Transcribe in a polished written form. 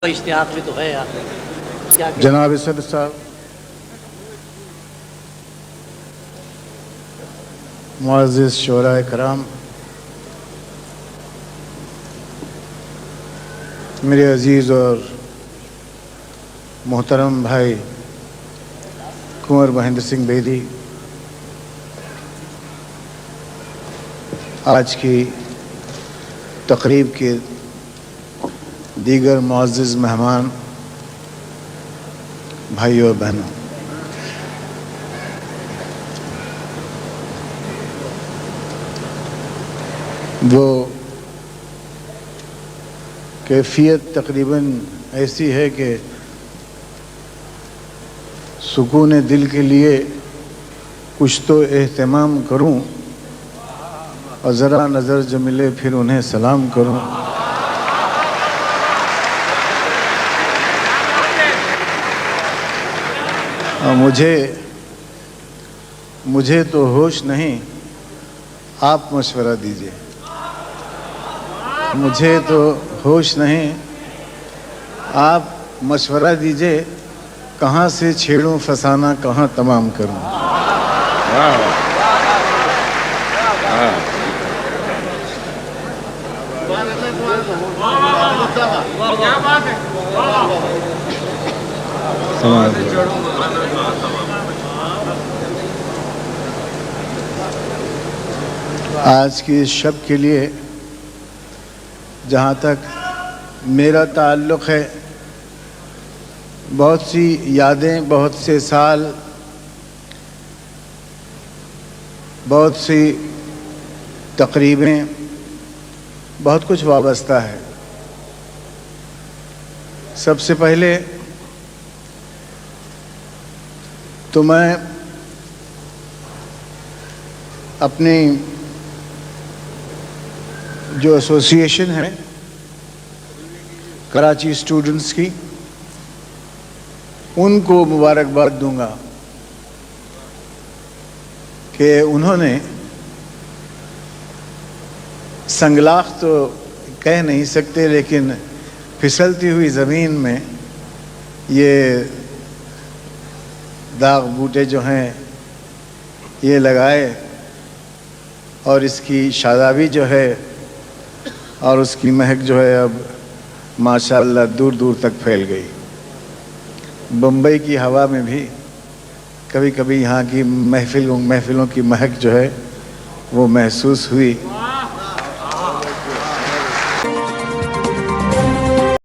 इश्तिहाद भी तो है यार, क्या जनाब सदर साहब, मुअज़्ज़िज़ शोराए कराम, मेरे अजीज़ और मोहतरम भाई कुंवर महेंद्र सिंह बेदी, आज की तकरीब के दीगर मुअज़्ज़िज़ मेहमान, भाइयों और बहनों, वो कैफियत तकरीबन ऐसी है कि सुकून दिल के लिए कुछ तो एहतमाम करूं और ज़रा नज़र जो मिले फिर उन्हें सलाम करूं। और मुझे तो होश नहीं, आप मशवरा दीजिए। मुझे तो होश नहीं, आप मशवरा दीजिए, कहाँ से छेड़ूं फसाना, कहाँ तमाम करूं। आज की इस शब के लिए जहाँ तक मेरा ताल्लुक़ है, बहुत सी यादें, बहुत से साल, बहुत सी तकरीबें, बहुत कुछ वाबस्ता है। सबसे पहले तो मैं अपनी जो एसोसिएशन है कराची स्टूडेंट्स की, उनको मुबारकबाद दूंगा कि उन्होंने संगलाख तो कह नहीं सकते, लेकिन फिसलती हुई ज़मीन में ये दाग बूटे जो हैं ये लगाए और इसकी शादाबी जो है और उसकी महक जो है अब माशाअल्लाह दूर दूर तक फैल गई। बम्बई की हवा में भी कभी कभी यहाँ की महफिलों की महक जो है वो महसूस हुई।